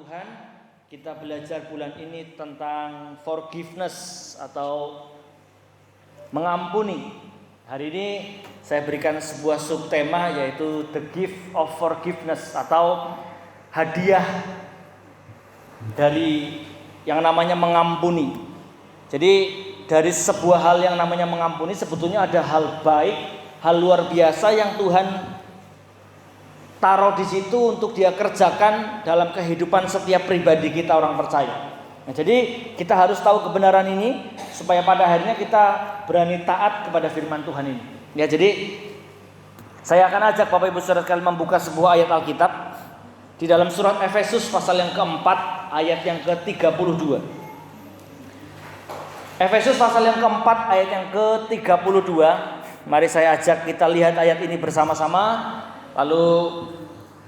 Tuhan, kita belajar bulan ini tentang forgiveness atau mengampuni. Hari ini saya berikan sebuah subtema yaitu the gift of forgiveness atau hadiah dari yang namanya mengampuni. Jadi dari sebuah hal yang namanya mengampuni sebetulnya ada hal baik, hal luar biasa yang Tuhan taruh di situ untuk dia kerjakan dalam kehidupan setiap pribadi kita orang percaya. Nah, jadi kita harus tahu kebenaran ini supaya pada akhirnya kita berani taat kepada firman Tuhan ini. Ya, jadi saya akan ajak Bapak Ibu Saudara sekalian membuka sebuah ayat Alkitab di dalam surat Efesus pasal yang keempat ayat yang ke-32. Efesus pasal yang keempat ayat yang ke-32. Mari saya ajak kita lihat ayat ini bersama-sama. Lalu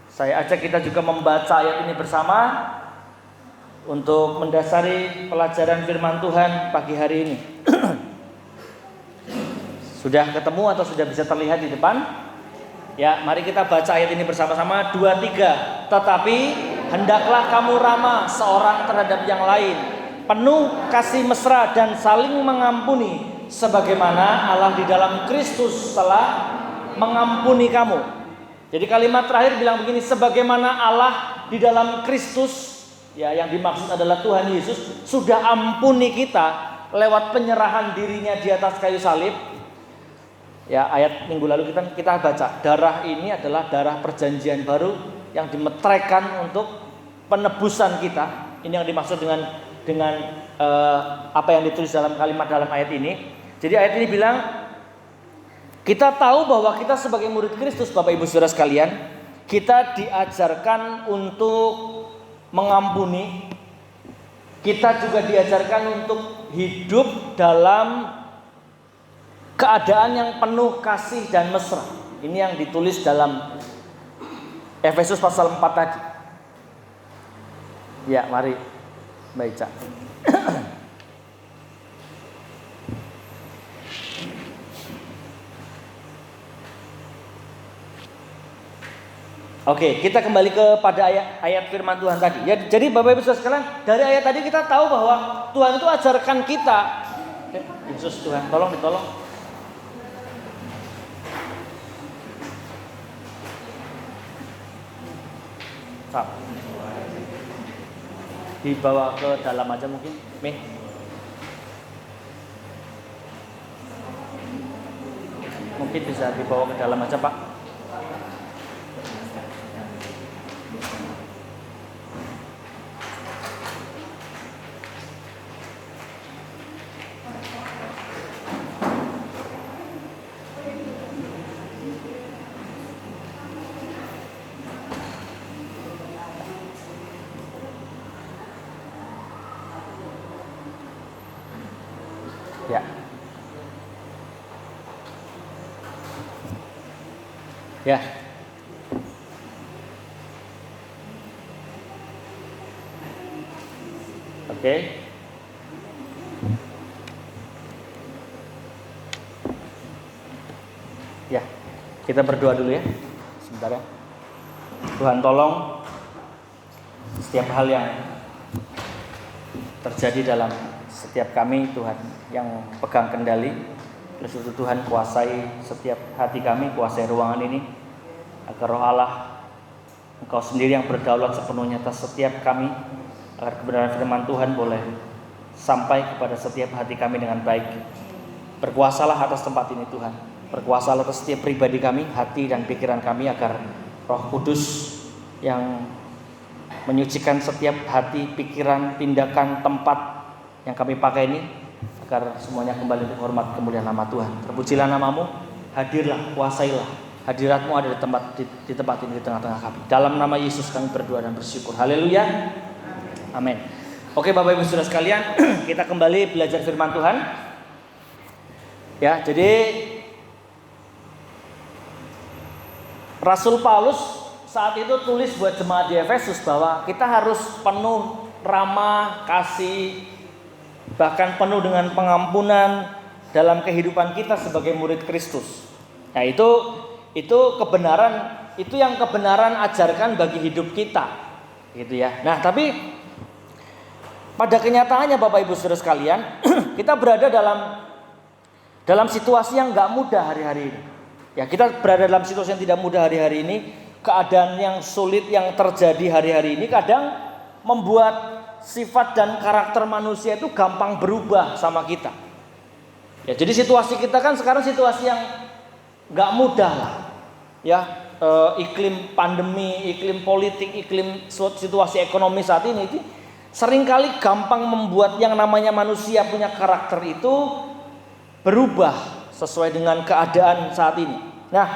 saya ajak kita juga membaca ayat ini bersama untuk mendasari pelajaran firman Tuhan pagi hari ini. Sudah ketemu atau sudah bisa terlihat di depan? Ya, mari kita baca ayat ini bersama-sama. 2, 3. Tetapi hendaklah kamu ramah seorang terhadap yang lain, penuh kasih mesra dan saling mengampuni, sebagaimana Allah di dalam Kristus telah mengampuni kamu. Jadi kalimat terakhir bilang begini, sebagaimana Allah di dalam Kristus, ya yang dimaksud adalah Tuhan Yesus, sudah ampuni kita lewat penyerahan dirinya di atas kayu salib. Ya, ayat minggu lalu kita baca, darah ini adalah darah perjanjian baru yang dimeteraikan untuk penebusan kita. Ini yang dimaksud dengan apa yang ditulis dalam kalimat dalam ayat ini. Jadi ayat ini bilang, kita tahu bahwa kita sebagai murid Kristus, Bapak Ibu Saudara sekalian, kita diajarkan untuk mengampuni. Kita juga diajarkan untuk hidup dalam keadaan yang penuh kasih dan mesra. Ini yang ditulis dalam Efesus pasal 4 tadi. Ya, mari baca. Oke, kita kembali kepada ayat firman Tuhan tadi. Ya, jadi Bapak Ibu Saudara sekalian, dari ayat tadi kita tahu bahwa Tuhan itu ajarkan kita. Yesus Tuhan, ditolong. Dibawa ke dalam aja mungkin, Mungkin bisa dibawa ke dalam aja, Pak. Ya. Oke. Ya, kita berdoa dulu ya. Sebentar ya. Tuhan tolong setiap hal yang terjadi dalam setiap kami, Tuhan yang pegang kendali. Terus itu Tuhan kuasai setiap hati kami, kuasai ruangan ini, agar Roh Allah, Engkau sendiri yang berdaulat sepenuhnya atas setiap kami, agar kebenaran firman Tuhan boleh sampai kepada setiap hati kami dengan baik. Berkuasalah atas tempat ini Tuhan, berkuasalah atas setiap pribadi kami, hati dan pikiran kami, agar Roh Kudus yang menyucikan setiap hati, pikiran, tindakan, tempat yang kami pakai ini, agar semuanya kembali untuk hormat kemuliaan nama Tuhan. Terpujilah namamu, hadirlah, kuasailah. Hadiratmu ada di tempat ini, di tengah-tengah kami. Dalam nama Yesus kami berdoa dan bersyukur. Haleluya. Amin. Oke Bapak Ibu Saudara sekalian, kita kembali belajar firman Tuhan. Ya, jadi Rasul Paulus saat itu tulis buat jemaat di Efesus bahwa kita harus penuh ramah, kasih, bahkan penuh dengan pengampunan dalam kehidupan kita sebagai murid Kristus. Nah, itu kebenaran, itu yang kebenaran ajarkan bagi hidup kita. gitu ya. Nah, tapi pada kenyataannya Bapak Ibu Saudara sekalian, kita berada dalam situasi yang nggak mudah hari-hari ini. Ya, kita berada dalam situasi yang tidak mudah hari-hari ini. Keadaan yang sulit yang terjadi hari-hari ini kadang membuat sifat dan karakter manusia itu gampang berubah sama kita. Ya, jadi situasi kita kan sekarang situasi yang nggak mudah lah. Ya, iklim pandemi, iklim politik, iklim situasi ekonomi saat ini seringkali gampang membuat yang namanya manusia punya karakter itu berubah sesuai dengan keadaan saat ini. Nah,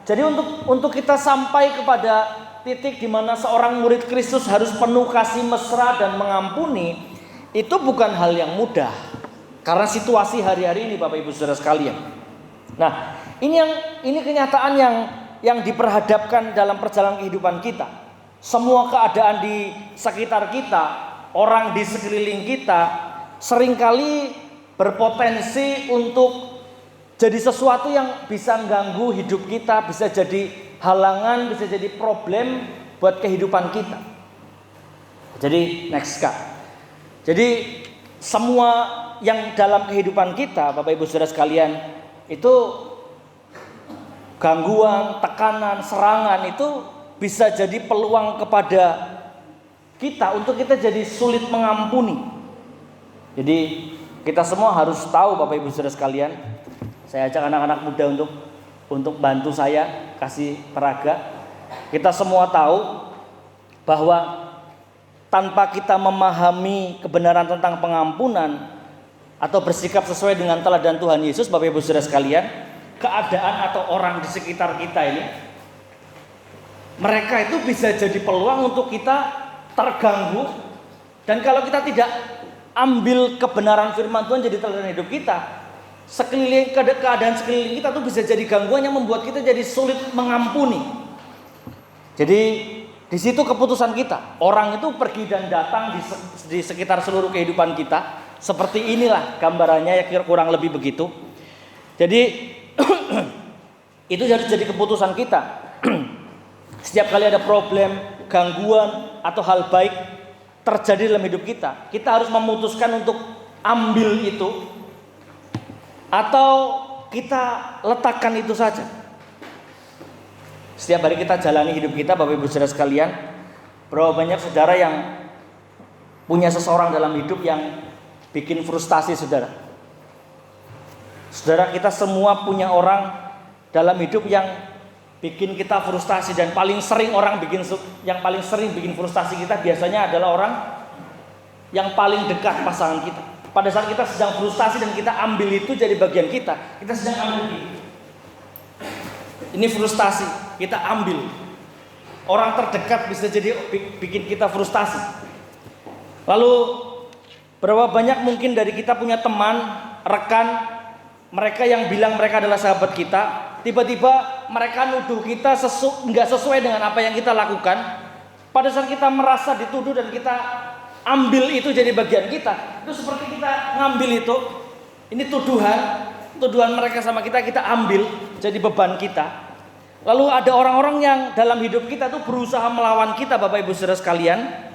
jadi untuk kita sampai kepada titik di mana seorang murid Kristus harus penuh kasih mesra dan mengampuni, itu bukan hal yang mudah. Karena situasi hari-hari ini Bapak Ibu Saudara sekalian. Nah, ini kenyataan yang diperhadapkan dalam perjalanan kehidupan kita. Semua keadaan di sekitar kita, orang di sekeliling kita seringkali berpotensi untuk jadi sesuatu yang bisa mengganggu hidup kita, bisa jadi halangan, bisa jadi problem buat kehidupan kita. Jadi next Kak. Jadi semua yang dalam kehidupan kita, Bapak Ibu Saudara sekalian, itu gangguan, tekanan, serangan itu bisa jadi peluang kepada kita untuk kita jadi sulit mengampuni. Jadi kita semua harus tahu Bapak Ibu Saudara sekalian. Saya ajak anak-anak muda untuk bantu saya kasih peraga. Kita semua tahu bahwa tanpa kita memahami kebenaran tentang pengampunan atau bersikap sesuai dengan teladan Tuhan Yesus, Bapak Ibu Saudara sekalian, keadaan atau orang di sekitar kita ini, mereka itu bisa jadi peluang untuk kita terganggu. Dan kalau kita tidak ambil kebenaran firman Tuhan jadi teladan hidup kita, keadaan sekeliling kita tuh bisa jadi gangguan yang membuat kita jadi sulit mengampuni. Jadi di situ keputusan kita. Orang itu pergi dan datang di sekitar seluruh kehidupan kita. Seperti inilah gambarannya, ya kurang lebih begitu. Jadi itu harus jadi keputusan kita. Setiap kali ada problem, gangguan atau hal baik terjadi dalam hidup kita, kita harus memutuskan untuk ambil itu atau kita letakkan itu saja. Setiap hari kita jalani hidup kita, Bapak Ibu Saudara sekalian, berapa banyak saudara yang punya seseorang dalam hidup yang bikin frustasi saudara. Saudara, kita semua punya orang dalam hidup yang bikin kita frustasi, dan paling sering yang paling sering bikin frustasi kita biasanya adalah orang yang paling dekat pasangan kita. Pada saat kita sedang frustasi dan kita ambil itu jadi bagian kita sedang ambil itu. Ini frustasi, kita ambil. Orang terdekat bisa jadi bikin kita frustasi. Lalu berapa banyak mungkin dari kita punya teman, rekan, mereka yang bilang mereka adalah sahabat kita, tiba-tiba mereka nuduh kita nggak sesuai dengan apa yang kita lakukan. Pada saat kita merasa dituduh dan kita ambil itu jadi bagian kita, itu seperti kita ngambil itu, ini tuduhan mereka sama kita ambil jadi beban kita. Lalu ada orang-orang yang dalam hidup kita tuh berusaha melawan kita, Bapak Ibu Saudara sekalian.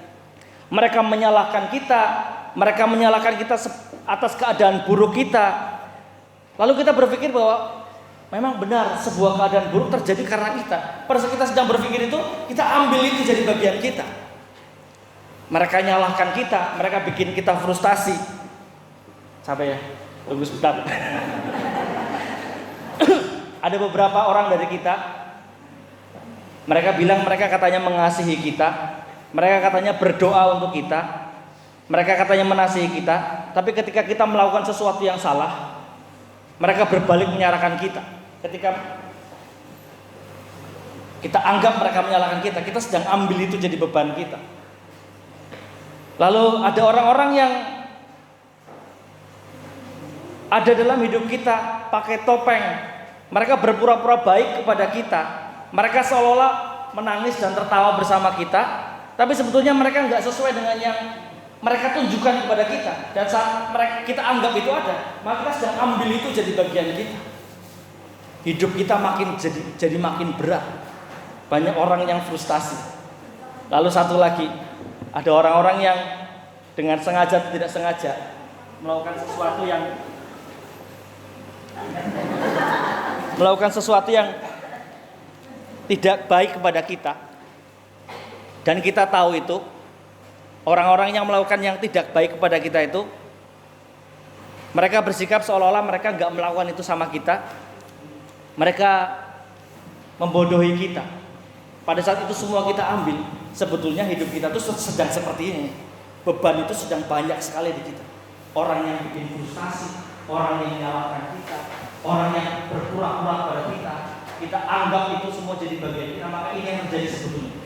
Mereka menyalahkan kita atas keadaan buruk kita. Lalu kita berpikir bahwa memang benar sebuah keadaan buruk terjadi karena kita. Pada saat kita sedang berpikir itu, kita ambil itu jadi bagian kita. Mereka nyalahkan kita, mereka bikin kita frustasi. Sampai ya, tunggu sebentar. Ada beberapa orang dari kita, mereka bilang mereka katanya mengasihi kita, mereka katanya berdoa untuk kita, mereka katanya mengasihi kita, tapi ketika kita melakukan sesuatu yang salah, mereka berbalik menyalahkan kita. Ketika kita anggap mereka menyalahkan kita sedang ambil itu jadi beban kita. Lalu ada orang-orang yang ada dalam hidup kita pakai topeng. Mereka berpura-pura baik kepada kita. Mereka seolah-olah menangis dan tertawa bersama kita, tapi sebetulnya mereka nggak sesuai dengan yang mereka tunjukkan kepada kita. Dan saat kita anggap itu ada, maka kita sedang ambil itu jadi bagian kita. Hidup kita jadi makin berat. Banyak orang yang frustasi. Lalu satu lagi, Ada orang-orang yang dengan sengaja atau tidak sengaja melakukan sesuatu yang tidak baik kepada kita. Dan kita tahu itu. Orang-orang yang melakukan yang tidak baik kepada kita itu, mereka bersikap seolah-olah mereka nggak melakukan itu sama kita. Mereka membodohi kita. Pada saat itu semua kita ambil. Sebetulnya hidup kita itu sedang seperti ini. Beban itu sedang banyak sekali di kita. Orang yang bikin frustasi, orang yang menyalahkan kita, orang yang berpura-pura pada kita anggap itu semua jadi bagian kita. Maka ini yang terjadi sebetulnya.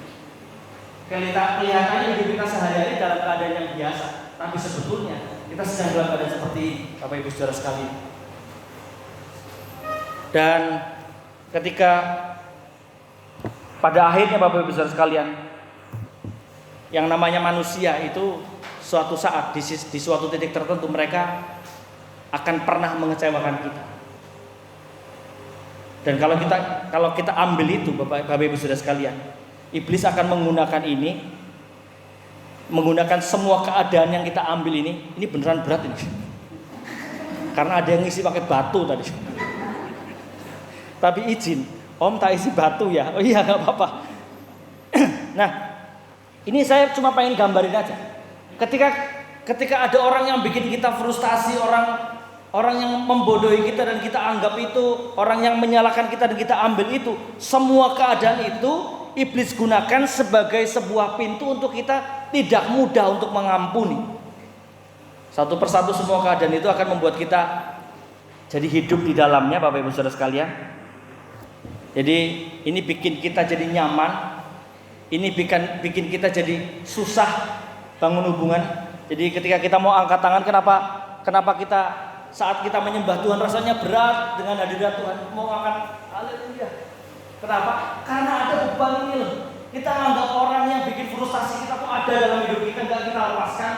Kelihatannya hidup kita sehari-hari dalam keadaan yang biasa, tapi sebetulnya kita sedang dalam keadaan seperti ini, Bapak Ibu Saudara sekalian. Dan ketika pada akhirnya Bapak Ibu Saudara sekalian, yang namanya manusia itu suatu saat di suatu titik tertentu mereka akan pernah mengecewakan kita. Dan kalau kita ambil itu Bapak Ibu Saudara sekalian, iblis akan menggunakan semua keadaan yang kita ambil ini beneran berat ini. Karena ada yang ngisi pakai batu tadi. Tapi izin, Om tak isi batu ya. Oh iya, enggak apa-apa. Nah, ini saya cuma pengen gambarin aja. Ketika ada orang yang bikin kita frustasi, orang yang membodohi kita dan kita anggap itu, orang yang menyalahkan kita dan kita ambil itu, semua keadaan itu iblis gunakan sebagai sebuah pintu untuk kita tidak mudah untuk mengampuni. Satu persatu semua keadaan itu akan membuat kita jadi hidup di dalamnya, Bapak Ibu Saudara sekalian. Jadi ini bikin kita jadi nyaman. Ini bikin kita jadi susah bangun hubungan. Jadi ketika kita mau angkat tangan, kenapa kita saat kita menyembah Tuhan rasanya berat dengan hadirat Tuhan. Mau angkat haleluya. Kenapa? Karena ada beban ini loh. Kita anggap orang yang bikin frustasi kita tuh ada dalam hidup kita, nggak kita lepaskan.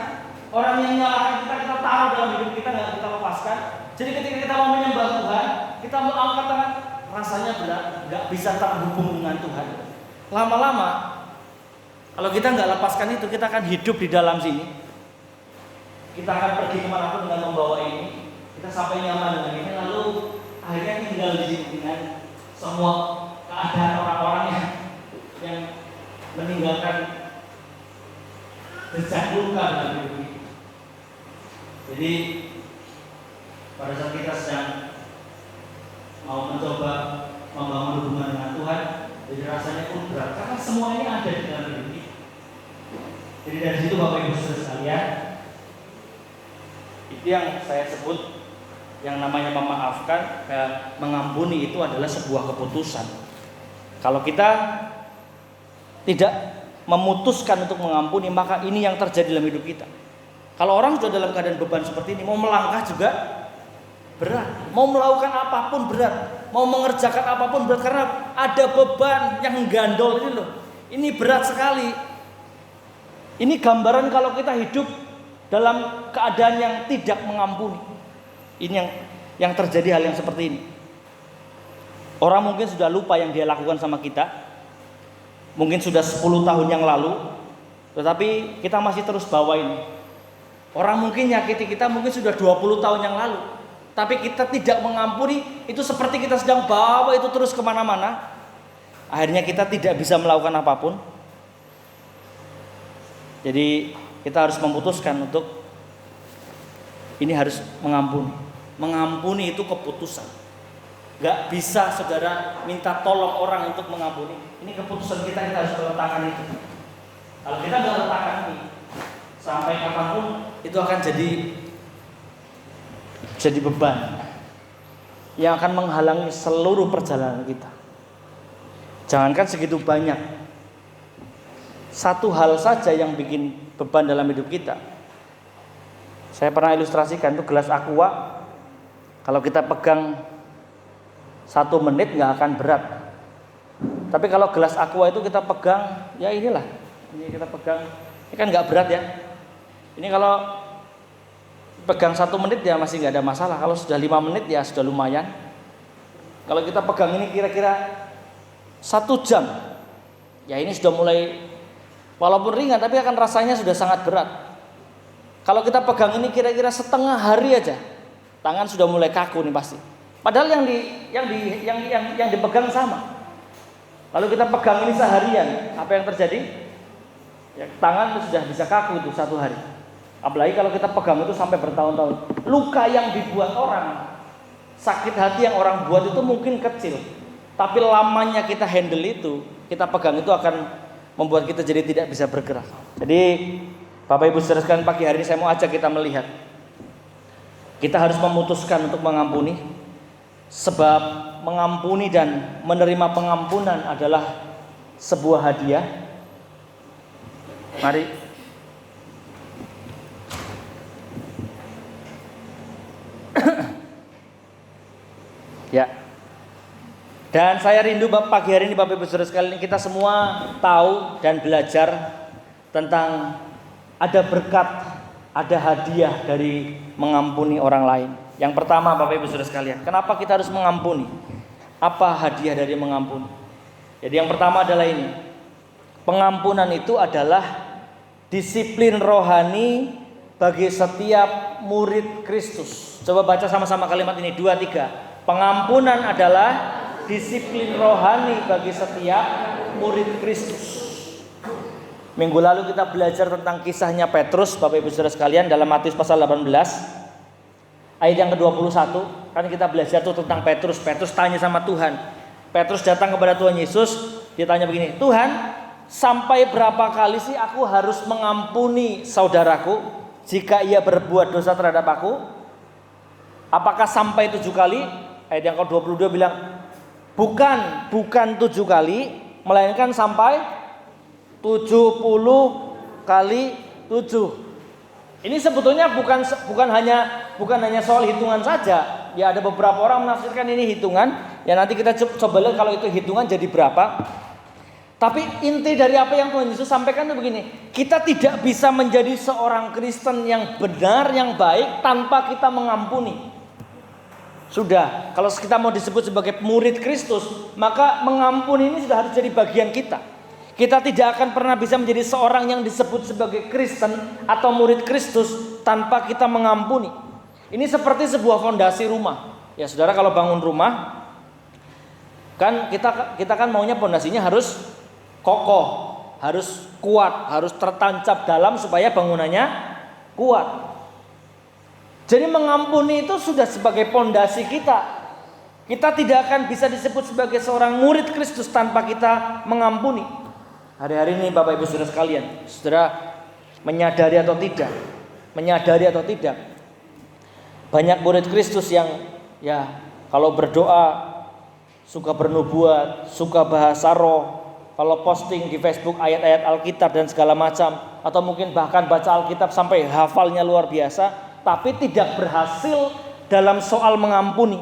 Orang yang nyalakan kita taruh dalam hidup kita, nggak kita lepaskan. Jadi ketika kita mau menyembah Tuhan, kita mau angkat tangan, rasanya berat, nggak bisa terhubung dengan Tuhan. Lama-lama, kalau kita nggak lepaskan itu, kita akan hidup di dalam sini. Kita akan pergi kemanapun dengan membawa ini. Kita sampai nyaman dengan ini, lalu akhirnya tinggal di sini dengan semua keadaan orang-orang yang meninggalkan jejak luka dalam hidup ini. Jadi pada saat kita sedang mau mencoba membangun hubungan dengan Tuhan, jadi rasanya pun berat karena semuanya ada di dalam hidup ini. Jadi dari situ Bapak Ibu Saudara sekalian, itu yang saya sebut yang namanya memaafkan, mengampuni itu adalah sebuah keputusan. Kalau kita tidak memutuskan untuk mengampuni, maka ini yang terjadi dalam hidup kita. Kalau orang sudah dalam keadaan beban seperti ini, mau melangkah juga berat, mau melakukan apapun berat, mau mengerjakan apapun berat, karena ada beban yang gandol ini loh. Ini berat sekali. Ini gambaran kalau kita hidup dalam keadaan yang tidak mengampuni. Ini yang terjadi hal yang seperti ini. Orang mungkin sudah lupa yang dia lakukan sama kita. Mungkin sudah 10 tahun yang lalu, tetapi kita masih terus bawa ini. Orang mungkin nyakiti kita mungkin sudah 20 tahun yang lalu, tapi kita tidak mengampuni. Itu seperti kita sedang bawa itu terus kemana-mana. Akhirnya kita tidak bisa melakukan apapun. Jadi kita harus memutuskan untuk ini harus mengampuni. Mengampuni itu keputusan. Gak bisa saudara minta tolong orang untuk mengampuni. Ini keputusan kita harus meletakkan itu. Kalau kita gak letakkan ini, sampai kapanpun itu akan jadi beban yang akan menghalangi seluruh perjalanan kita. Jangankan segitu banyak, satu hal saja yang bikin beban dalam hidup kita. Saya pernah ilustrasikan itu gelas aqua. Kalau kita pegang 1 menit nggak akan berat. Tapi kalau gelas aqua itu kita pegang, ya inilah, ini kita pegang, ini kan nggak berat ya. Ini kalau pegang 1 menit ya masih nggak ada masalah. Kalau sudah 5 menit ya sudah lumayan. Kalau kita pegang ini kira-kira 1 jam, ya ini sudah mulai Walaupun ringan tapi akan rasanya sudah sangat berat. Kalau kita pegang ini kira-kira setengah hari aja, tangan sudah mulai kaku nih pasti. Padahal yang dipegang sama. Lalu kita pegang ini seharian, apa yang terjadi? Ya, tangan sudah bisa kaku itu satu hari. Apalagi kalau kita pegang itu sampai bertahun-tahun. Luka yang dibuat orang, sakit hati yang orang buat itu mungkin kecil, tapi lamanya kita handle itu, kita pegang itu akan membuat kita jadi tidak bisa bergerak. Jadi Bapak Ibu saudara sekalian, pagi hari ini saya mau ajak kita melihat, kita harus memutuskan untuk mengampuni, sebab mengampuni dan menerima pengampunan adalah sebuah hadiah. Mari ya. Dan saya rindu pagi hari ini Bapak Ibu saudara sekalian, kita semua tahu dan belajar tentang ada berkat, ada hadiah dari mengampuni orang lain. Yang pertama Bapak Ibu saudara sekalian, kenapa kita harus mengampuni? Apa hadiah dari mengampuni? Jadi yang pertama adalah ini. Pengampunan itu adalah disiplin rohani bagi setiap murid Kristus. Coba baca sama-sama kalimat ini 2, 3. Pengampunan adalah disiplin rohani bagi setiap murid Kristus. Minggu lalu kita belajar tentang kisahnya Petrus, Bapak Ibu saudara sekalian, dalam Matius pasal 18 ayat yang ke-21. Kan kita belajar tuh tentang Petrus. Petrus tanya sama Tuhan. Petrus datang kepada Tuhan Yesus, dia tanya begini, Tuhan, sampai berapa kali sih aku harus mengampuni saudaraku jika ia berbuat dosa terhadap aku? Apakah sampai 7 kali? Ayat yang ke-22 bilang, bukan 7 kali, melainkan sampai 70 kali 7. Ini sebetulnya bukan hanya soal hitungan saja. Ya, ada beberapa orang menafsirkan ini hitungan. Ya, nanti kita coba lihat kalau itu hitungan jadi berapa. Tapi inti dari apa yang Tuhan Yesus sampaikan itu begini, kita tidak bisa menjadi seorang Kristen yang benar, yang baik tanpa kita mengampuni. Sudah, kalau kita mau disebut sebagai murid Kristus, maka mengampuni ini sudah harus jadi bagian kita. Kita tidak akan pernah bisa menjadi seorang yang disebut sebagai Kristen atau murid Kristus tanpa kita mengampuni. Ini seperti sebuah fondasi rumah. Ya saudara, kalau bangun rumah, kan kita kan maunya fondasinya harus kokoh, harus kuat, harus tertancap dalam supaya bangunannya kuat. Jadi mengampuni itu sudah sebagai fondasi kita. Kita tidak akan bisa disebut sebagai seorang murid Kristus tanpa kita mengampuni. Hari-hari ini Bapak Ibu saudara sekalian, saudara menyadari atau tidak, banyak murid Kristus yang ya kalau berdoa suka bernubuat, suka bahasa roh, kalau posting di Facebook ayat-ayat Alkitab dan segala macam, atau mungkin bahkan baca Alkitab sampai hafalnya luar biasa, tapi tidak berhasil dalam soal mengampuni,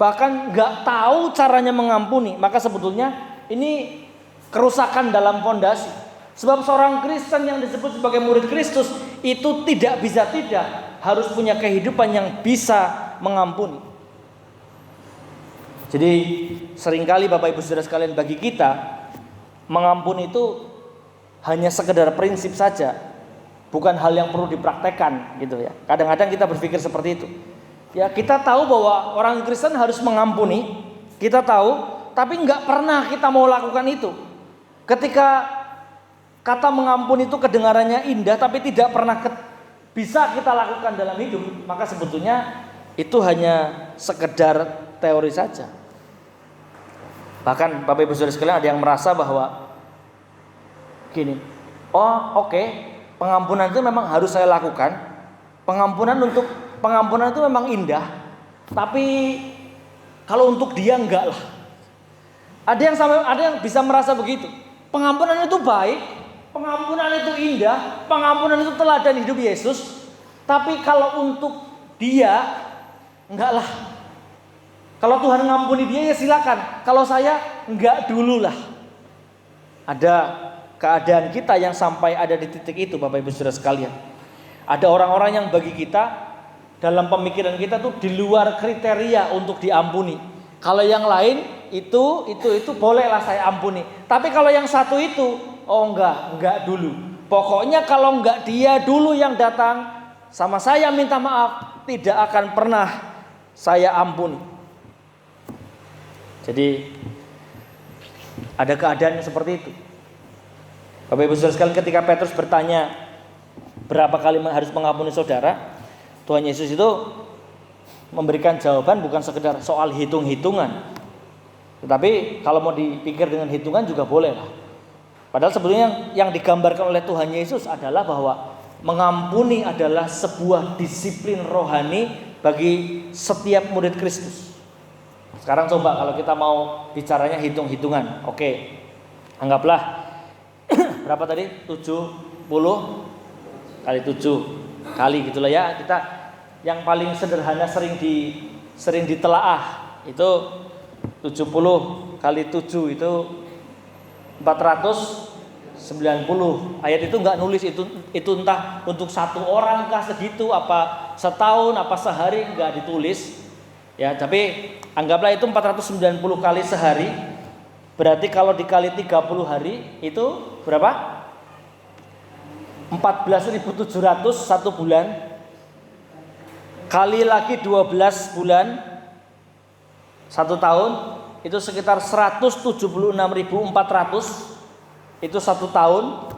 bahkan nggak tahu caranya mengampuni. Maka sebetulnya ini kerusakan dalam fondasi. Sebab seorang Kristen yang disebut sebagai murid Kristus itu tidak harus punya kehidupan yang bisa mengampuni. Jadi seringkali Bapak Ibu saudara sekalian, bagi kita mengampuni itu hanya sekedar prinsip saja, bukan hal yang perlu dipraktekkan gitu ya. Kadang-kadang kita berpikir seperti itu. Ya, kita tahu bahwa orang Kristen harus mengampuni, kita tahu, tapi nggak pernah kita mau lakukan itu. Ketika kata mengampuni itu kedengarannya indah, tapi tidak pernah bisa kita lakukan dalam hidup, maka sebetulnya itu hanya sekedar teori saja. Bahkan Bapak Ibu saudara sekalian, ada yang merasa bahwa gini, oke, pengampunan itu memang harus saya lakukan. Pengampunan itu memang indah, tapi kalau untuk dia enggak lah. Ada yang bisa merasa begitu. Pengampunan itu baik, pengampunan itu indah, pengampunan itu teladan hidup Yesus, tapi kalau untuk dia enggak lah. Kalau Tuhan ngampuni dia ya silakan. Kalau saya enggak dulu lah. Ada keadaan kita yang sampai ada di titik itu Bapak Ibu saudara sekalian. Ada orang-orang yang bagi kita dalam pemikiran kita tuh di luar kriteria untuk diampuni. Kalau yang lain itu bolehlah saya ampuni. Tapi kalau yang satu itu, Oh enggak dulu. Pokoknya kalau enggak dia dulu yang datang sama saya minta maaf, tidak akan pernah saya ampuni. Jadi ada keadaan seperti itu. Bapak Ibu Saudara sekalian, ketika Petrus bertanya berapa kali harus mengampuni saudara, Tuhan Yesus itu memberikan jawaban bukan sekedar soal hitung-hitungan, tetapi kalau mau dipikir dengan hitungan juga boleh lah. Padahal sebetulnya yang digambarkan oleh Tuhan Yesus adalah bahwa mengampuni adalah sebuah disiplin rohani bagi setiap murid Kristus. Sekarang coba kalau kita mau bicaranya hitung-hitungan. Oke, anggaplah berapa tadi? 70 kali 7 kali gitulah ya. Kita yang paling sederhana sering ditelaah itu 70 kali 7 itu 490. Ayat itu enggak nulis itu entah untuk satu orang kah segitu, apa setahun, apa sehari, enggak ditulis. Ya, tapi anggaplah itu 490 kali sehari. Berarti kalau dikali 30 hari itu berapa? 14.700 satu bulan. Kali lagi 12 bulan satu tahun itu sekitar 176.400. Itu satu tahun.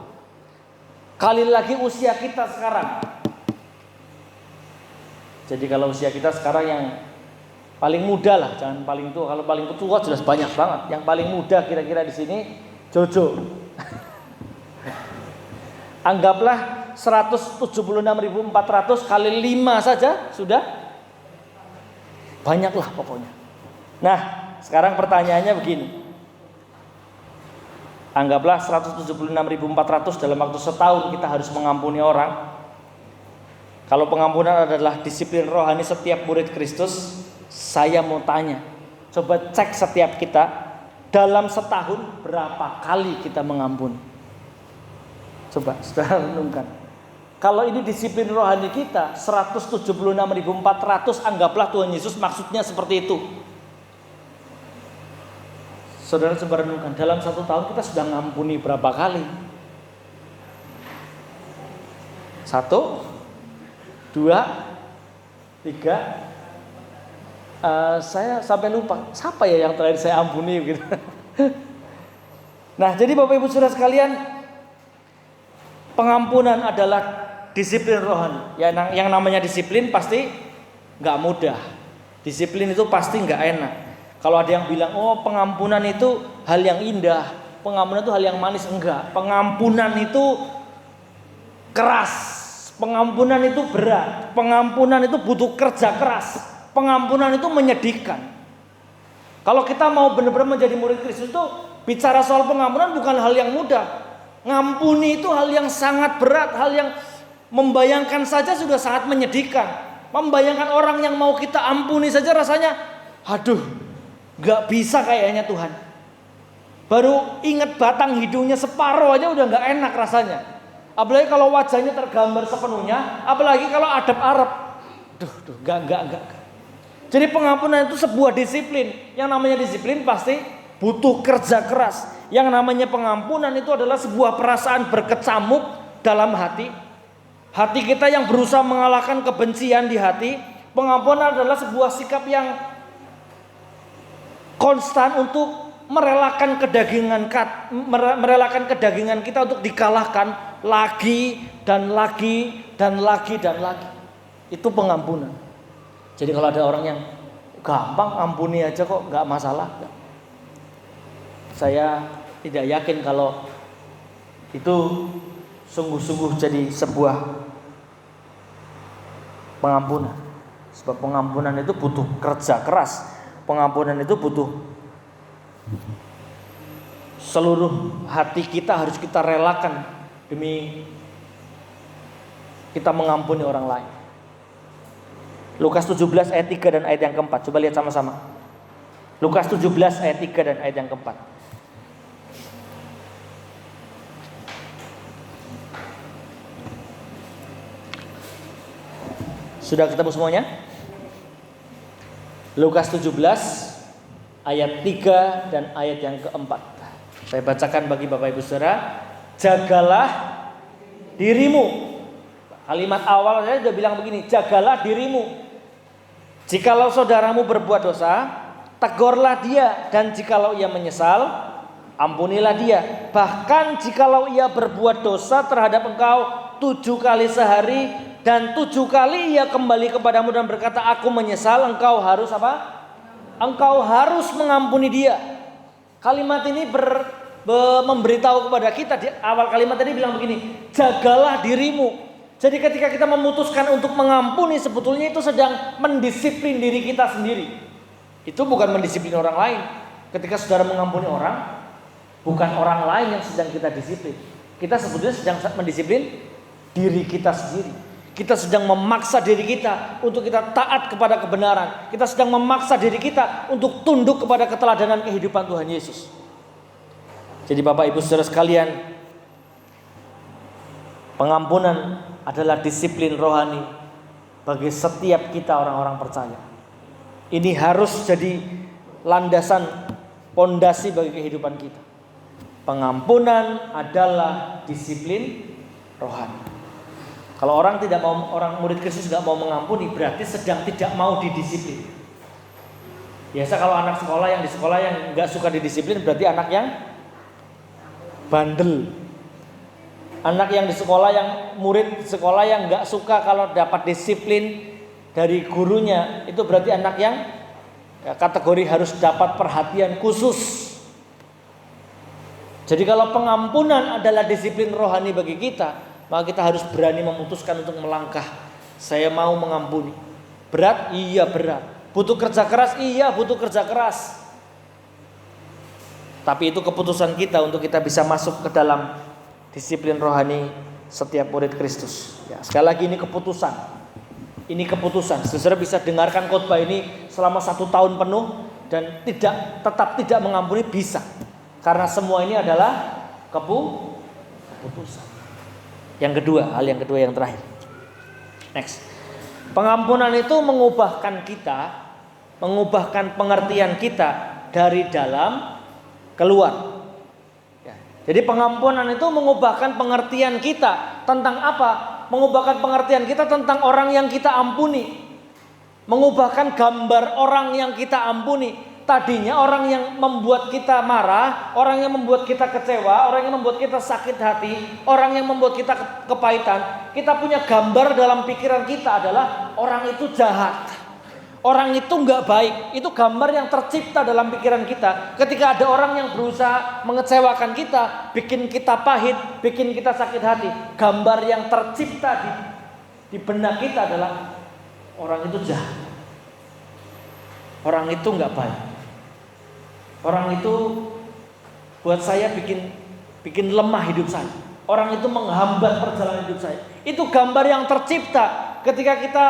Kali lagi usia kita sekarang. Jadi kalau usia kita sekarang yang paling muda lah, jangan paling tua. Kalau paling tua jelas banyak banget. Yang paling muda kira-kira di sini Jojo. Anggaplah 176.400 kali 5 saja sudah banyak lah pokoknya. Nah, sekarang pertanyaannya begini. Anggaplah 176.400 dalam waktu setahun kita harus mengampuni orang. Kalau pengampunan adalah disiplin rohani setiap murid Kristus, saya mau tanya, coba cek setiap kita dalam setahun berapa kali kita mengampuni. Coba saudara renungkan. Kalau ini disiplin rohani kita 176.400, anggaplah Tuhan Yesus maksudnya seperti itu. Saudara coba renungkan, dalam satu tahun kita sudah ngampuni berapa kali? 1, 2, 3. Saya sampai lupa siapa ya yang terakhir saya ampuni gitu. Nah, jadi Bapak Ibu Saudara sekalian, pengampunan adalah disiplin rohani. Yang namanya disiplin pasti nggak mudah. Disiplin itu pasti nggak enak. Kalau ada yang bilang, oh pengampunan itu hal yang indah, pengampunan itu hal yang manis, enggak. Pengampunan itu keras, pengampunan itu berat, pengampunan itu butuh kerja keras, pengampunan itu menyedihkan. Kalau kita mau benar-benar menjadi murid Kristus itu bicara soal pengampunan bukan hal yang mudah. Ngampuni itu hal yang sangat berat, hal yang membayangkan saja sudah sangat menyedihkan. Membayangkan orang yang mau kita ampuni saja rasanya, aduh, gak bisa kayaknya Tuhan. Baru ingat batang hidungnya separuh aja udah gak enak rasanya. Apalagi kalau wajahnya tergambar sepenuhnya, apalagi kalau adab-arab. Gak. Jadi pengampunan itu sebuah disiplin. Yang namanya disiplin pasti butuh kerja keras. Yang namanya pengampunan itu adalah sebuah perasaan berkecamuk dalam hati. Hati kita yang berusaha mengalahkan kebencian di hati. Pengampunan adalah sebuah sikap yang konstan untuk merelakan kedagingan kita untuk dikalahkan lagi dan lagi dan lagi dan lagi. Itu pengampunan. Jadi kalau ada orang yang gampang ampuni aja kok nggak masalah, saya tidak yakin kalau itu sungguh-sungguh jadi sebuah pengampunan. Sebab pengampunan itu butuh kerja keras. Pengampunan itu butuh seluruh hati kita harus kita relakan demi kita mengampuni orang lain. Lukas 17 ayat 3 dan ayat yang keempat. Coba lihat sama-sama. Lukas 17 ayat 3 dan ayat yang keempat. Sudah ketemu semuanya? Lukas 17 ayat 3 dan ayat yang keempat. Saya bacakan bagi Bapak Ibu Saudara. jagalah dirimu. Kalimat awal saya sudah bilang begini, jagalah dirimu. Jikalau saudaramu berbuat dosa, tegurlah dia, dan jikalau ia menyesal, ampunilah dia. Bahkan jikalau ia berbuat dosa terhadap engkau 7 kali sehari, dan 7 kali ia kembali kepadamu dan berkata, aku menyesal, engkau harus apa? Engkau harus mengampuni dia. Kalimat ini memberitahu kepada kita, di awal kalimat tadi bilang begini, jagalah dirimu. Jadi ketika kita memutuskan untuk mengampuni, sebetulnya itu sedang mendisiplin diri kita sendiri. Itu bukan mendisiplin orang lain. Ketika saudara mengampuni orang, bukan orang lain yang sedang kita disiplin. Kita sebetulnya sedang mendisiplin diri kita sendiri. Kita sedang memaksa diri kita untuk kita taat kepada kebenaran. Kita sedang memaksa diri kita untuk tunduk kepada keteladanan kehidupan Tuhan Yesus. Jadi Bapak Ibu Saudara sekalian, pengampunan adalah disiplin rohani bagi setiap kita orang-orang percaya. Ini harus jadi landasan, pondasi bagi kehidupan kita. Pengampunan adalah disiplin rohani. Kalau orang murid Kristus tidak mau mengampuni, berarti sedang tidak mau didisiplin. Biasa kalau anak sekolah yang di sekolah yang nggak suka didisiplin, berarti anak yang bandel. Anak yang di sekolah, yang murid sekolah yang nggak suka kalau dapat disiplin dari gurunya, itu berarti anak yang kategori harus dapat perhatian khusus. Jadi kalau pengampunan adalah disiplin rohani bagi kita, maka kita harus berani memutuskan untuk melangkah. Saya mau mengampuni. Berat? Iya berat. Butuh kerja keras? Iya butuh kerja keras. Tapi itu keputusan kita untuk kita bisa masuk ke dalam disiplin rohani setiap murid Kristus. Ya, sekali lagi ini keputusan. Ini keputusan. Saudara bisa dengarkan khotbah ini selama 1 tahun penuh dan tetap tidak mengampuni, bisa. Karena semua ini adalah keputusan. Yang kedua, hal yang kedua yang terakhir. Next. Pengampunan itu mengubahkan pengertian kita dari dalam keluar. Ya. Jadi pengampunan itu mengubahkan pengertian kita tentang apa? Mengubahkan pengertian kita tentang orang yang kita ampuni. Mengubahkan gambar orang yang kita ampuni. Tadinya orang yang membuat kita marah, orang yang membuat kita kecewa, orang yang membuat kita sakit hati, orang yang membuat kita kepahitan, kita punya gambar dalam pikiran kita adalah orang itu jahat, orang itu nggak baik. Itu gambar yang tercipta dalam pikiran kita. Ketika ada orang yang berusaha mengecewakan kita, bikin kita pahit, bikin kita sakit hati, gambar yang tercipta di benak kita adalah orang itu jahat, orang itu nggak baik. Orang itu buat saya bikin lemah hidup saya. Orang itu menghambat perjalanan hidup saya. Itu gambar yang tercipta ketika kita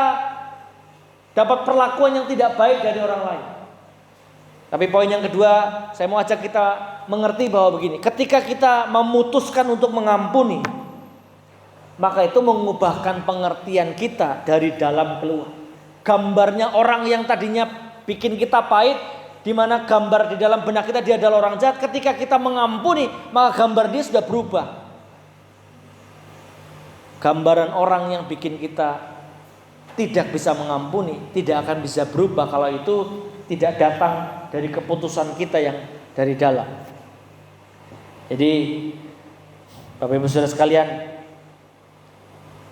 dapat perlakuan yang tidak baik dari orang lain. Tapi poin yang kedua, saya mau ajak kita mengerti bahwa begini, ketika kita memutuskan untuk mengampuni, maka itu mengubahkan pengertian kita dari dalam keluar. Gambarnya orang yang tadinya bikin kita pahit, di mana gambar di dalam benak kita dia adalah orang jahat, ketika kita mengampuni, maka gambar dia sudah berubah. Gambaran orang yang bikin kita tidak bisa mengampuni tidak akan bisa berubah kalau itu tidak datang dari keputusan kita yang dari dalam. Jadi Bapak Ibu Saudara sekalian,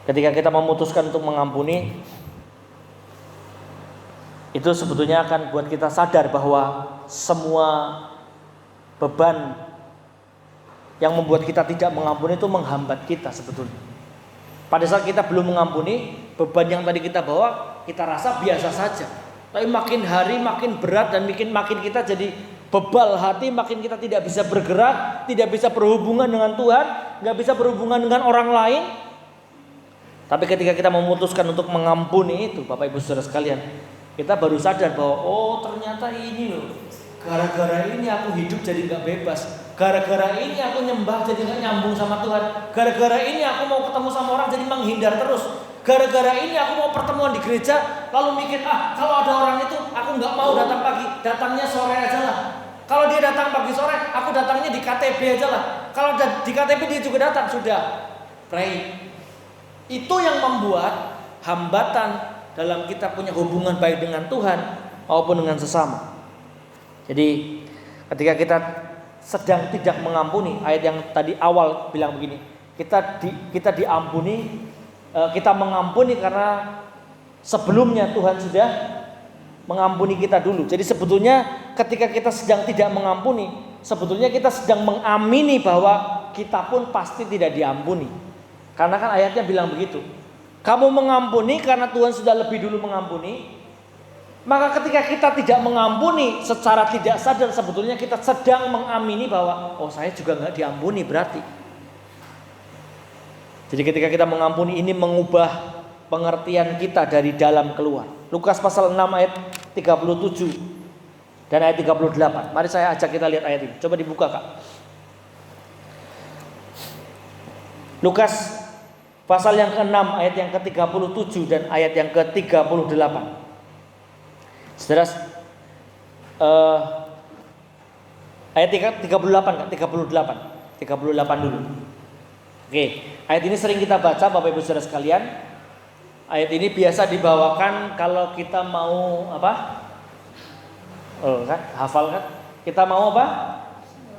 ketika kita memutuskan untuk mengampuni, itu sebetulnya akan buat kita sadar bahwa semua beban yang membuat kita tidak mengampuni itu menghambat kita sebetulnya. Pada saat kita belum mengampuni, beban yang tadi kita bawa kita rasa biasa saja. Tapi makin hari makin berat dan makin kita jadi bebal hati, makin kita tidak bisa bergerak, tidak bisa berhubungan dengan Tuhan, nggak bisa berhubungan dengan orang lain. Tapi ketika kita memutuskan untuk mengampuni itu, Bapak Ibu Saudara sekalian, kita baru sadar bahwa oh ternyata ini loh, gara-gara ini aku hidup jadi gak bebas, gara-gara ini aku nyembah jadi gak nyambung sama Tuhan, gara-gara ini aku mau ketemu sama orang jadi menghindar terus, gara-gara ini aku mau pertemuan di gereja lalu mikir kalau ada orang itu aku gak mau datang pagi, datangnya sore aja lah. Kalau dia datang pagi sore, aku datangnya di KTB aja lah. Kalau di KTP dia juga datang, sudah pray. Itu yang membuat hambatan dalam kita punya hubungan baik dengan Tuhan maupun dengan sesama. Jadi ketika kita sedang tidak mengampuni, ayat yang tadi awal bilang begini, kita diampuni, kita mengampuni karena sebelumnya Tuhan sudah mengampuni kita dulu. Jadi sebetulnya ketika kita sedang tidak mengampuni, sebetulnya kita sedang mengamini bahwa kita pun pasti tidak diampuni. Karena kan ayatnya bilang begitu. Kamu mengampuni karena Tuhan sudah lebih dulu mengampuni. Maka ketika kita tidak mengampuni secara tidak sadar, sebetulnya kita sedang mengamini bahwa saya juga nggak diampuni berarti. Jadi ketika kita mengampuni, ini mengubah pengertian kita dari dalam keluar. Lukas pasal 6 ayat 37 dan ayat 38. Mari saya ajak kita lihat ayat ini. Coba dibuka, Kak. Lukas pasal yang ke-6 ayat yang ke-37 dan ayat yang ke-38. Saudara, ayat 38, Kak, 38 dulu. Oke, ayat ini sering kita baca Bapak Ibu Saudara sekalian. Ayat ini biasa dibawakan kalau kita mau apa? Kan, hafal kan? Kita mau apa?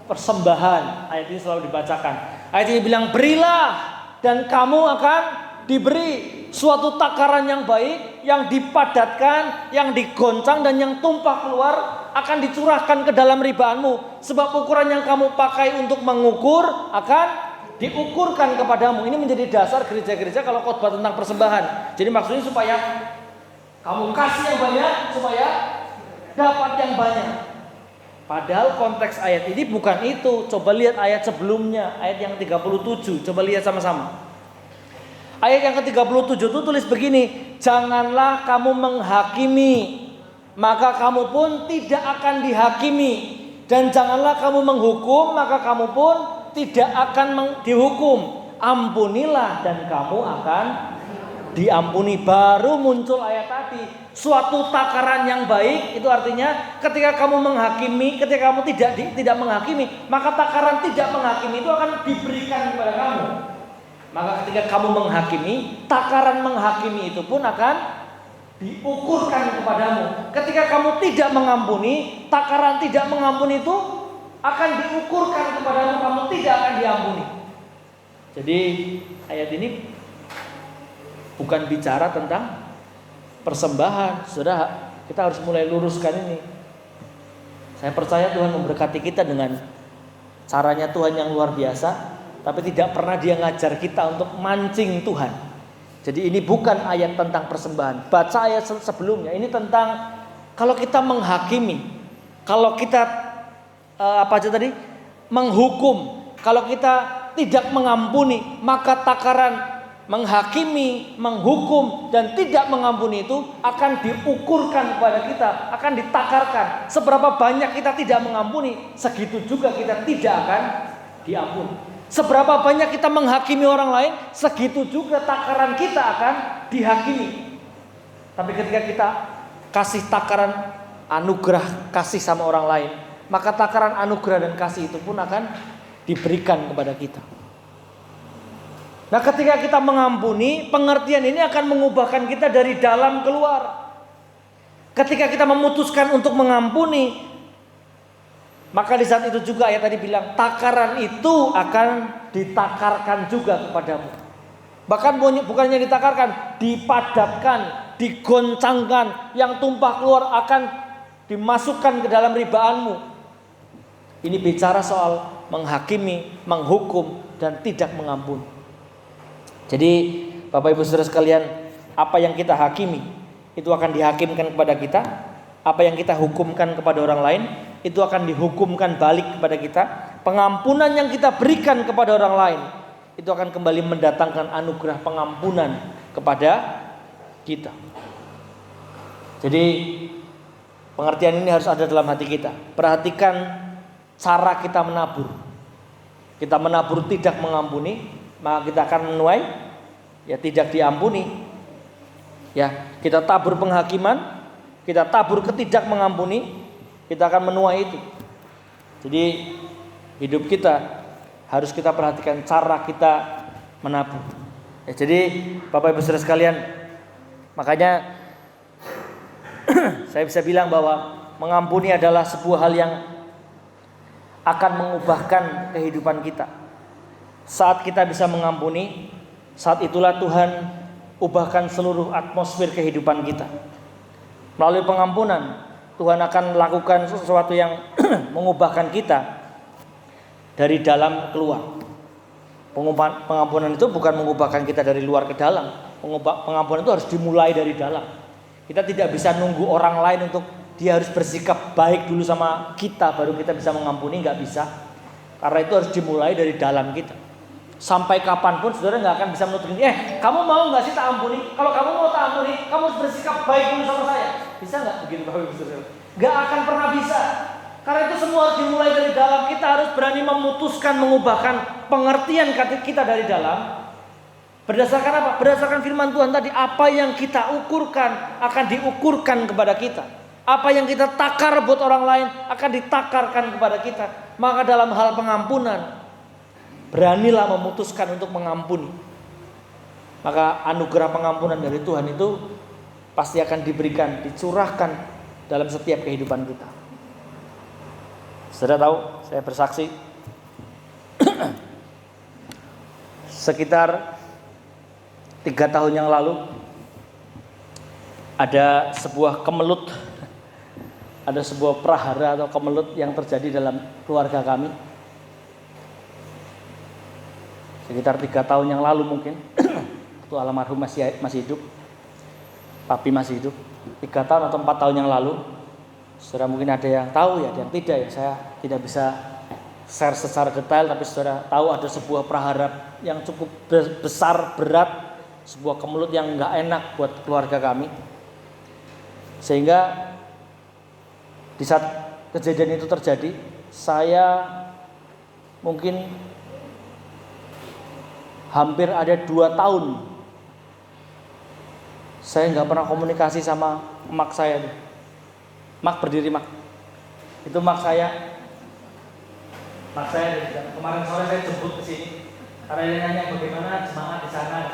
Persembahan. Ayat ini selalu dibacakan. Ayat ini bilang, berilah dan kamu akan diberi suatu takaran yang baik, yang dipadatkan, yang digoncang dan yang tumpah keluar akan dicurahkan ke dalam ribaanmu. Sebab ukuran yang kamu pakai untuk mengukur akan diukurkan kepadamu. Ini menjadi dasar gereja-gereja kalau khotbah tentang persembahan. Jadi maksudnya supaya kamu kasih yang banyak, supaya dapat yang banyak. Padahal konteks ayat ini bukan itu. Coba lihat ayat sebelumnya, ayat yang 37. Coba lihat sama-sama. Ayat yang ke-37 itu tulis begini, janganlah kamu menghakimi, maka kamu pun tidak akan dihakimi. Dan janganlah kamu menghukum, maka kamu pun tidak akan dihukum. Ampunilah dan kamu akan diampuni. Baru muncul ayat tadi, suatu takaran yang baik. Itu artinya ketika kamu menghakimi, ketika kamu tidak menghakimi, maka takaran tidak menghakimi itu akan diberikan kepada kamu. Maka ketika kamu menghakimi, takaran menghakimi itu pun akan diukurkan kepadamu. Ketika kamu tidak mengampuni, takaran tidak mengampuni itu akan diukurkan kepadamu, kamu tidak akan diampuni. Jadi ayat ini bukan bicara tentang persembahan. Saudara, kita harus mulai luruskan ini. Saya percaya Tuhan memberkati kita dengan caranya Tuhan yang luar biasa, tapi tidak pernah Dia ngajar kita untuk mancing Tuhan. Jadi ini bukan ayat tentang persembahan. Baca ayat sebelumnya. Ini tentang kalau kita menghakimi, kalau kita menghukum, kalau kita tidak mengampuni, maka takaran menghakimi, menghukum dan tidak mengampuni itu akan diukurkan kepada kita, akan ditakarkan. Seberapa banyak kita tidak mengampuni, segitu juga kita tidak akan diampuni. Seberapa banyak kita menghakimi orang lain, segitu juga takaran kita akan dihakimi. Tapi ketika kita kasih takaran anugerah kasih sama orang lain, maka takaran anugerah dan kasih itu pun akan diberikan kepada kita. Nah, ketika kita mengampuni, pengertian ini akan mengubahkan kita dari dalam keluar. Ketika kita memutuskan untuk mengampuni, maka di saat itu juga ayat tadi bilang, takaran itu akan ditakarkan juga kepadamu. Bahkan bukannya ditakarkan, dipadatkan, digoncangkan, yang tumpah keluar akan dimasukkan ke dalam ribaanmu. Ini bicara soal menghakimi, menghukum, dan tidak mengampuni. Jadi Bapak Ibu Saudara sekalian, apa yang kita hakimi itu akan dihakimkan kepada kita. Apa yang kita hukumkan kepada orang lain itu akan dihukumkan balik kepada kita. Pengampunan yang kita berikan kepada orang lain itu akan kembali mendatangkan anugerah pengampunan kepada kita. Jadi pengertian ini harus ada dalam hati kita. Perhatikan cara kita menabur. Kita menabur tidak mengampuni, maka kita akan menuai tidak diampuni. Kita tabur penghakiman, kita tabur ketidak mengampuni, kita akan menuai itu. Jadi hidup kita harus kita perhatikan cara kita menabung. Ya, jadi Bapak Ibu Saudara sekalian, makanya saya bisa bilang bahwa mengampuni adalah sebuah hal yang akan mengubahkan kehidupan kita. Saat kita bisa mengampuni, saat itulah Tuhan ubahkan seluruh atmosfer kehidupan kita. Melalui pengampunan, Tuhan akan melakukan sesuatu yang mengubahkan kita dari dalam keluar. Pengampunan itu bukan mengubahkan kita dari luar ke dalam. Pengampunan itu harus dimulai dari dalam. Kita tidak bisa nunggu orang lain untuk dia harus bersikap baik dulu sama kita baru kita bisa mengampuni, nggak bisa. Karena itu harus dimulai dari dalam kita. Sampai kapanpun saudara nggak akan bisa menutup ini. Kamu mau nggak sih tak ampuni? Kalau kamu mau tak ampuni, kamu harus bersikap baik dulu sama saya. Bisa nggak begitu Bapak Ibu Saudara? Nggak akan pernah bisa. Karena itu semua harus dimulai dari dalam. Kita harus berani memutuskan, mengubahkan pengertian kita dari dalam. Berdasarkan apa? Berdasarkan firman Tuhan tadi, apa yang kita ukurkan akan diukurkan kepada kita. Apa yang kita takar buat orang lain akan ditakarkan kepada kita. Maka dalam hal pengampunan, beranilah memutuskan untuk mengampuni. Maka anugerah pengampunan dari Tuhan itu pasti akan diberikan, dicurahkan dalam setiap kehidupan kita. Saudara tahu, saya bersaksi sekitar 3 tahun yang lalu ada sebuah kemelut, ada sebuah prahara atau kemelut yang terjadi dalam keluarga kami. Sekitar 3 tahun yang lalu mungkin, waktu almarhum masih hidup, papi masih hidup, 3 tahun atau 4 tahun yang lalu. Saudara mungkin ada yang tahu ya, ada yang tidak ya. Saya tidak bisa share secara detail, tapi saudara tahu ada sebuah prahara yang cukup besar, berat, sebuah kemelut yang nggak enak buat keluarga kami. Sehingga di saat kejadian itu terjadi, saya mungkin hampir ada 2 tahun saya nggak pernah komunikasi sama emak saya. Mak, berdiri mak. Itu mak saya. Mak saya kemarin sore saya jemput ke sini. Karena dia nanya bagaimana jemaat di sana.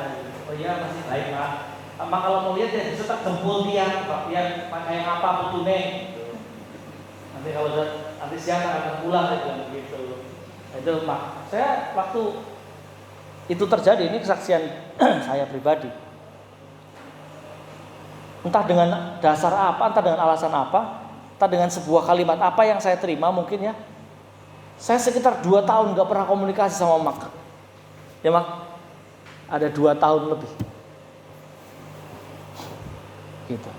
Oh iya masih baik mak. Mak kalau mau lihat ya bisa tak jemput dia. Pak dia pakai apa putune. Nanti kalau nanti siang akan pulang dia bilang begitu. Itu mak. Saya waktu itu terjadi, ini kesaksian saya pribadi. Entah dengan dasar apa, entah dengan alasan apa, entah dengan sebuah kalimat apa yang saya terima mungkin ya. Saya sekitar 2 tahun gak pernah komunikasi sama mak. Ya mak, ada 2 tahun lebih. Gitu.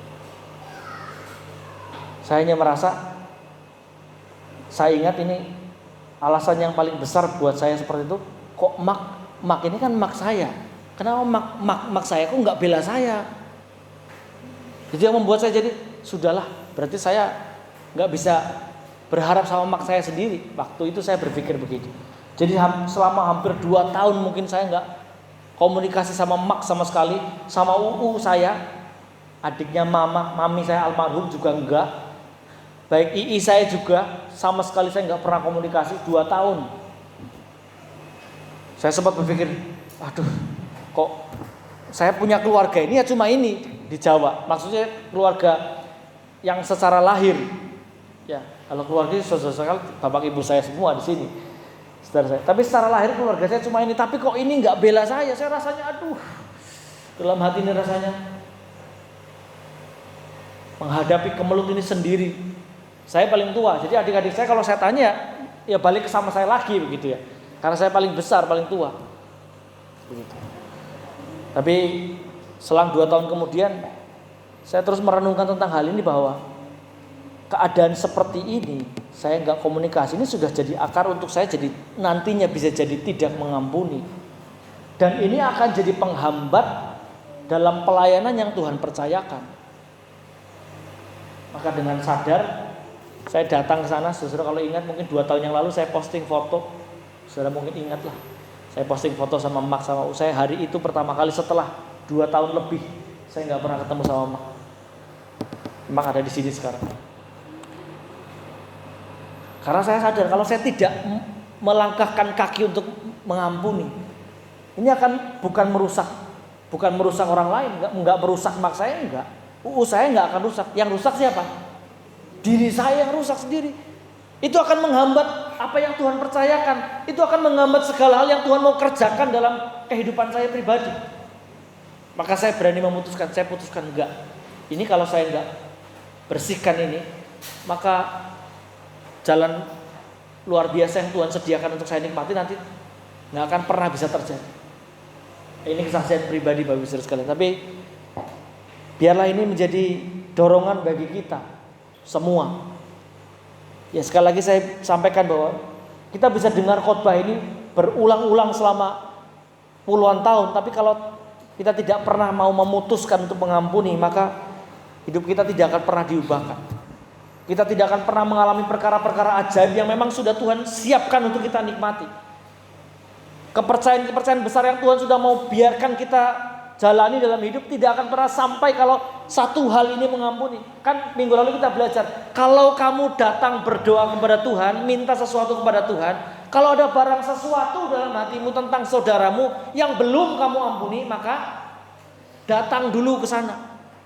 Saya hanya merasa, saya ingat ini alasan yang paling besar buat saya seperti itu. Kok mak ini kan mak saya. Kenapa mak saya kok nggak bela saya? Jadi yang membuat saya jadi sudahlah, berarti saya nggak bisa berharap sama mak saya sendiri. Waktu itu saya berpikir begitu. Jadi selama hampir 2 tahun mungkin saya nggak komunikasi sama mak sama sekali, sama saya, adiknya mami saya almarhum juga enggak. Baik ii saya juga sama sekali saya nggak pernah komunikasi 2 tahun. Saya sempat berpikir, aduh, kok saya punya keluarga ini ya cuma ini di Jawa. Maksudnya keluarga yang secara lahir. Ya, kalau keluarga saudara bapak ibu saya semua di sini. Saudara saya. Tapi secara lahir keluarga saya cuma ini. Tapi kok ini nggak bela saya? Saya rasanya aduh. Dalam hati ini rasanya menghadapi kemelut ini sendiri. Saya paling tua. Jadi adik-adik saya kalau saya tanya ya balik sama saya lagi begitu ya. Karena saya paling besar, paling tua. Begitu. Tapi selang 2 tahun kemudian saya terus merenungkan tentang hal ini bahwa keadaan seperti ini saya nggak komunikasi ini sudah jadi akar untuk saya jadi nantinya bisa jadi tidak mengampuni, dan ini akan jadi penghambat dalam pelayanan yang Tuhan percayakan. Maka dengan sadar saya datang ke sana. Saudara kalau ingat mungkin 2 tahun yang lalu saya posting foto, saudara mungkin ingat lah, saya posting foto sama mak sama saya hari itu pertama kali setelah 2 tahun lebih saya nggak pernah ketemu sama mak. Mak ada di sini sekarang. Karena saya sadar kalau saya tidak melangkahkan kaki untuk mengampuni. Ini akan bukan merusak orang lain, enggak merusak mak saya, enggak. Saya enggak akan rusak. Yang rusak siapa? Diri saya yang rusak sendiri. Itu akan menghambat apa yang Tuhan percayakan. Itu akan menghambat segala hal yang Tuhan mau kerjakan dalam kehidupan saya pribadi. Maka saya berani memutuskan, saya putuskan enggak. Ini kalau saya enggak bersihkan ini, maka jalan luar biasa yang Tuhan sediakan untuk saya nikmati nanti enggak akan pernah bisa terjadi. Ini kesaksian pribadi Bapak Ibu Saudara sekalian. Tapi biarlah ini menjadi dorongan bagi kita semua. Ya, sekali lagi saya sampaikan bahwa kita bisa dengar khotbah ini berulang-ulang selama puluhan tahun, tapi kalau kita tidak pernah mau memutuskan untuk mengampuni, maka hidup kita tidak akan pernah diubahkan. Kita tidak akan pernah mengalami perkara-perkara ajaib yang memang sudah Tuhan siapkan untuk kita nikmati. Kepercayaan-kepercayaan besar yang Tuhan sudah mau biarkan kita jalani dalam hidup tidak akan pernah sampai kalau satu hal ini mengampuni. Kan minggu lalu kita belajar, kalau kamu datang berdoa kepada Tuhan, minta sesuatu kepada Tuhan, kalau ada barang sesuatu dalam hatimu tentang saudaramu yang belum kamu ampuni, maka datang dulu ke sana.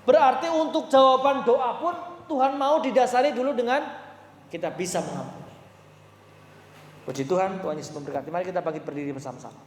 Berarti untuk jawaban doa pun Tuhan mau didasari dulu dengan kita bisa mengampuni. Puji Tuhan, Tuhan Yesus memberkati. Mari kita bangkit berdiri bersama-sama.